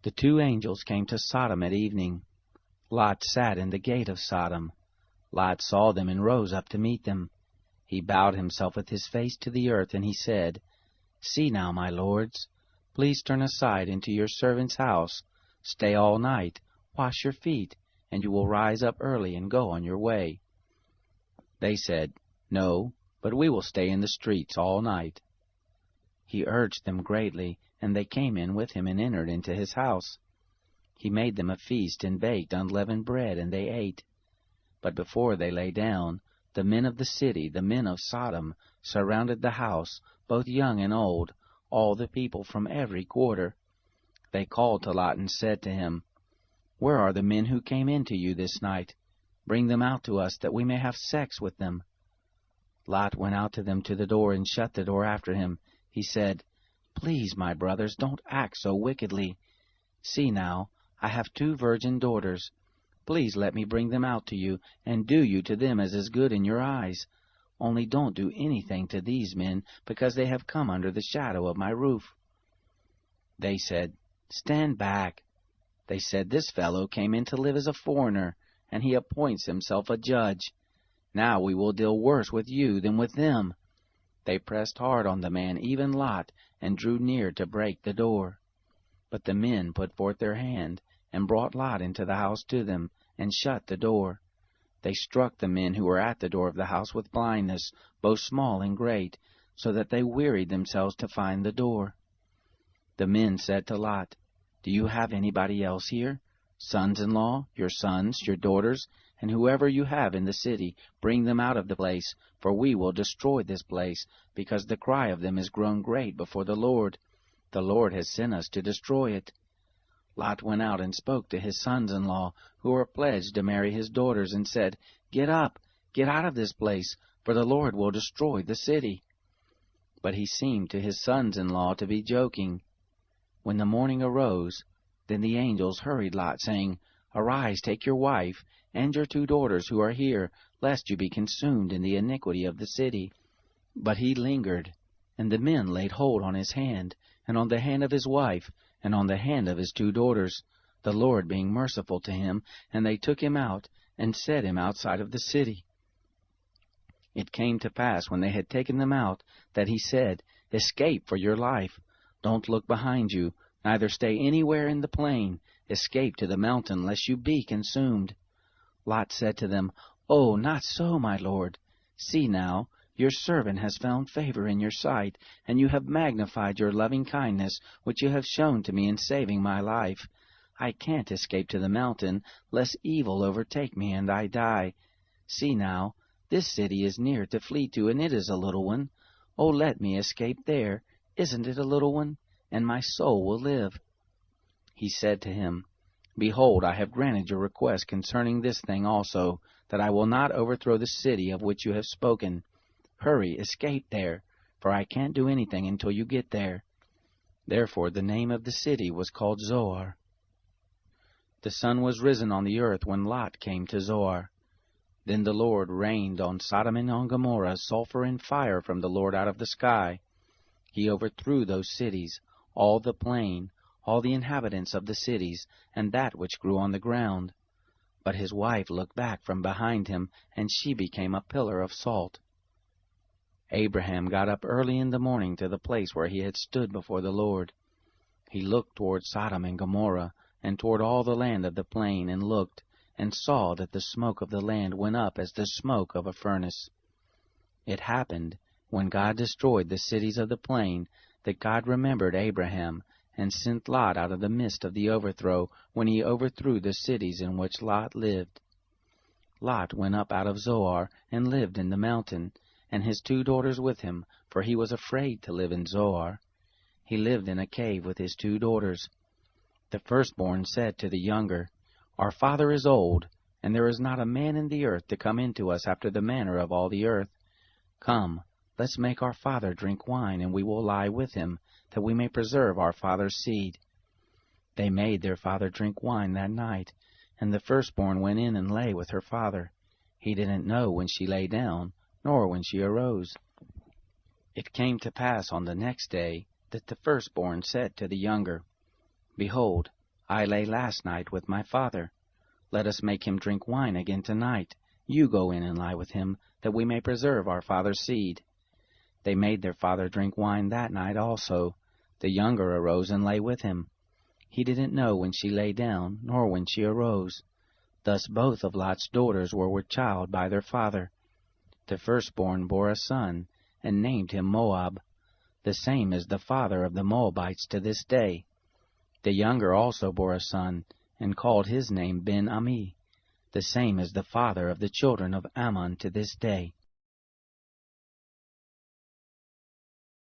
The two angels came to Sodom at evening. Lot sat in the gate of Sodom. Lot saw them and rose up to meet them. He bowed himself with his face to the earth, and he said, "See now, my lords, please turn aside into your servant's house. Stay all night, wash your feet, and you will rise up early and go on your way." They said, "No, but we will stay in the streets all night." He urged them greatly, and they came in with him and entered into his house. He made them a feast and baked unleavened bread, and they ate. But before they lay down, the men of the city, the men of Sodom, surrounded the house, both young and old, all the people from every quarter. They called to Lot and said to him, "Where are the men who came in to you this night? Bring them out to us, that we may have sex with them." Lot went out to them to the door and shut the door after him. He said, "Please, my brothers, don't act so wickedly. See now, I have 2 virgin daughters. Please let me bring them out to you, and do you to them as is good in your eyes. Only don't do anything to these men, because they have come under the shadow of my roof." They said, "Stand back." They said, "This fellow came in to live as a foreigner, and he appoints himself a judge. Now we will deal worse with you than with them." They pressed hard on the man, even Lot, and drew near to break the door. But the men put forth their hand, and brought Lot into the house to them, and shut the door. They struck the men who were at the door of the house with blindness, both small and great, so that they wearied themselves to find the door. The men said to Lot, "Do you have anybody else here? Sons-in-law, your sons, your daughters, and whoever you have in the city, bring them out of the place, for we will destroy this place, because the cry of them is grown great before the Lord. The Lord has sent us to destroy it." Lot went out and spoke to his sons-in-law, who were pledged to marry his daughters, and said, "Get up, get out of this place, for the Lord will destroy the city." But he seemed to his sons-in-law to be joking. When the morning arose, then the angels hurried Lot, saying, "Arise, take your wife, and your 2 daughters who are here, lest you be consumed in the iniquity of the city." But he lingered, and the men laid hold on his hand, and on the hand of his wife, and on the hand of his 2 daughters, the Lord being merciful to him, and they took him out, and set him outside of the city. It came to pass, when they had taken them out, that he said, "Escape for your life. Don't look behind you, neither stay anywhere in the plain. Escape to the mountain, lest you be consumed." Lot said to them, "Oh, not so, my lord. See now, your servant has found favor in your sight, and you have magnified your loving kindness, which you have shown to me in saving my life. I can't escape to the mountain, lest evil overtake me and I die. See now, this city is near to flee to, and it is a little one. Oh, let me escape there. Isn't it a little one? And my soul will live." He said to him, "Behold, I have granted your request concerning this thing also, that I will not overthrow the city of which you have spoken. Hurry, escape there, for I can't do anything until you get there." Therefore the name of the city was called Zoar. The sun was risen on the earth when Lot came to Zoar. Then the Lord rained on Sodom and on Gomorrah sulfur and fire from the Lord out of the sky. He overthrew those cities, all the plain, all the inhabitants of the cities, and that which grew on the ground. But his wife looked back from behind him, and she became a pillar of salt. Abraham got up early in the morning to the place where he had stood before the Lord. He looked toward Sodom and Gomorrah, and toward all the land of the plain, and looked, and saw that the smoke of the land went up as the smoke of a furnace. It happened, when God destroyed the cities of the plain, that God remembered Abraham, and sent Lot out of the midst of the overthrow, when he overthrew the cities in which Lot lived. Lot went up out of Zoar, and lived in the mountain, and his 2 daughters with him, for he was afraid to live in Zoar. He lived in a cave with his 2 daughters. The firstborn said to the younger, "Our father is old, and there is not a man in the earth to come in to us after the manner of all the earth. Come, let's make our father drink wine, and we will lie with him, that we may preserve our father's seed." They made their father drink wine that night, and the firstborn went in and lay with her father. He didn't know when she lay down, nor when she arose. It came to pass on the next day that the firstborn said to the younger, "Behold, I lay last night with my father. Let us make him drink wine again tonight. You go in and lie with him, that we may preserve our father's seed. They made their father drink wine that night also. The younger arose and lay with him. He didn't know when she lay down, nor when she arose. Thus both of Lot's daughters were with child by their father. The firstborn bore a son, and named him Moab. The same is the father of the Moabites to this day. The younger also bore a son, and called his name Ben-Ami. The same is the father of the children of Ammon to this day.